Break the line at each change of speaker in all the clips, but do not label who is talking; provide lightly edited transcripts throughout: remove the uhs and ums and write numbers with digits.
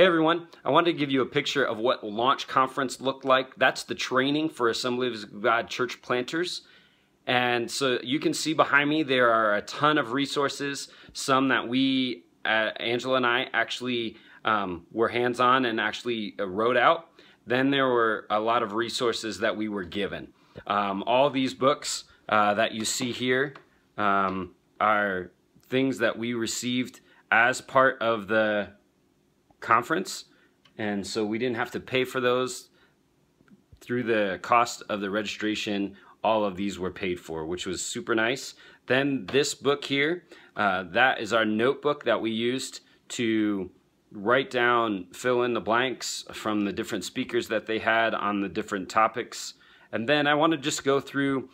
Hey everyone, I wanted to give you a picture of what Launch Conference looked like. That's the training for Assemblies of God church planters. And so you can see behind me there are a ton of resources, some that we, Angela and I, actually were hands-on and actually wrote out. Then there were a lot of resources that we were given. All these books that you see here are things that we received as part of the conference, and so we didn't have to pay for those. Through the cost of the registration, all of these were paid for, which was super nice. Then this book here, that is our notebook that we used to write down, fill in the blanks from the different speakers that they had on the different topics. And then I want to just go through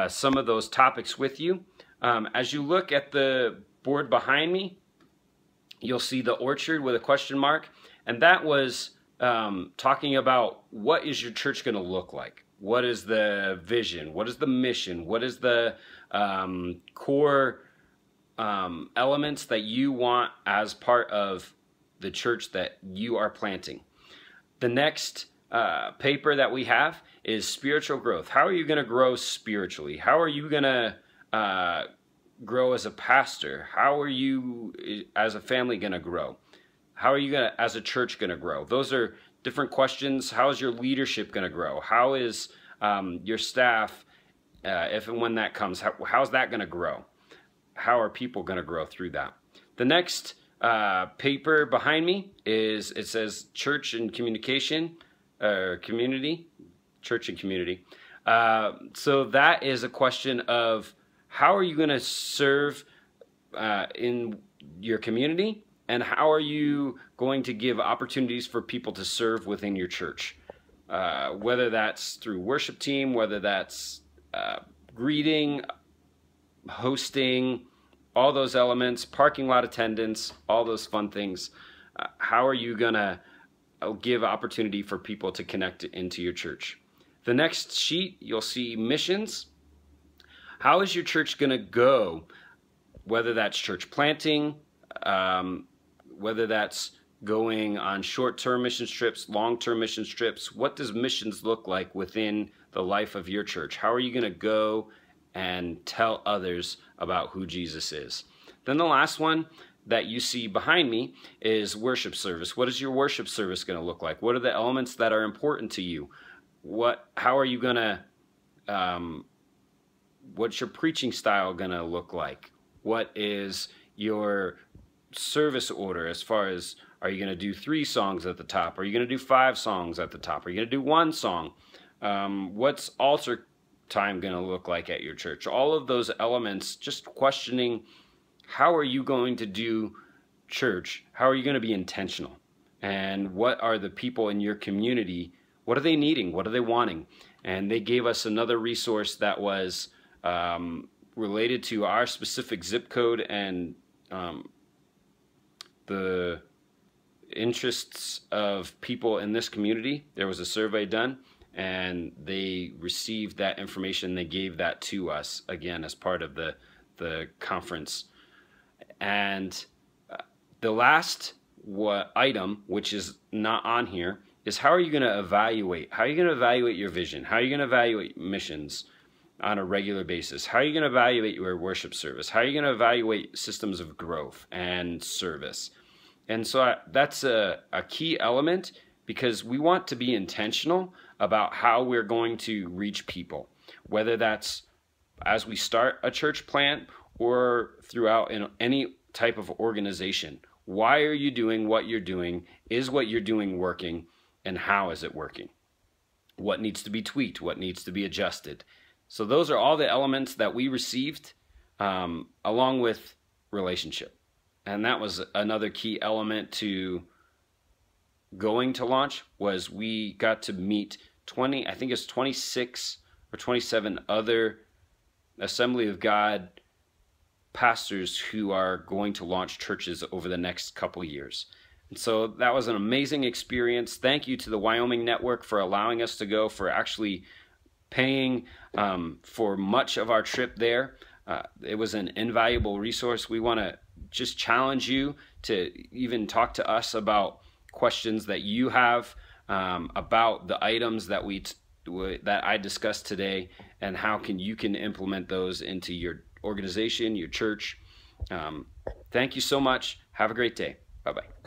some of those topics with you. As you look at the board behind me, you'll see the orchard with a question mark, and that was talking about what is your church going to look like? What is the vision? What is the mission? What is the core elements that you want as part of the church that you are planting? The next paper that we have is spiritual growth. How are you going to grow spiritually? How are you going to grow as a pastor? How are you as a family going to grow? How are you going to, as a church, going to grow? Those are different questions. How is your leadership going to grow? How is your staff, if and when that comes, how's that going to grow? How are people going to grow through that? The next paper behind me is, it says church and communication, community, church and community. So that is a question of, how are you going to serve in your community, and how are you going to give opportunities for people to serve within your church? Whether that's through worship team, whether that's greeting, hosting, all those elements, parking lot attendance, all those fun things. How are you going to give opportunity for people to connect into your church? The next sheet, you'll see missions. How is your church going to go? Whether that's church planting, whether that's going on short-term mission trips, long-term mission trips. What does missions look like within the life of your church? How are you going to go and tell others about who Jesus is? Then the last one that you see behind me is worship service. What is your worship service going to look like? What are the elements that are important to you? How are you going to what's your preaching style going to look like? What is your service order as far as, are you going to do 3 songs at the top? Are you going to do 5 songs at the top? Are you going to do 1 song? What's altar time going to look like at your church? All of those elements, just questioning, how are you going to do church? How are you going to be intentional? And what are the people in your community, what are they needing? What are they wanting? And they gave us another resource that was related to our specific zip code and the interests of people in this community. There was a survey done, and they received that information. They gave that to us, again, as part of the conference. And the last item, which is not on here, is how are you going to evaluate? How are you going to evaluate your vision? How are you going to evaluate missions on a regular basis? How are you going to evaluate your worship service? How are you going to evaluate systems of growth and service? And so that's a key element, because we want to be intentional about how we're going to reach people, whether that's as we start a church plant or throughout in any type of organization. Why are you doing what you're doing? Is what you're doing working? And how is it working? What needs to be tweaked? What needs to be adjusted? So those are all the elements that we received, along with relationship. And that was another key element to going to launch, was we got to meet 26 or 27 other Assembly of God pastors who are going to launch churches over the next couple years. And so that was an amazing experience. Thank you to the Wyoming Network for allowing us to go, for actually paying for much of our trip there. It was an invaluable resource. We want to just challenge you to even talk to us about questions that you have about the items that that I discussed today, and how you can implement those into your organization, your church. Thank you so much. Have a great day. Bye-bye.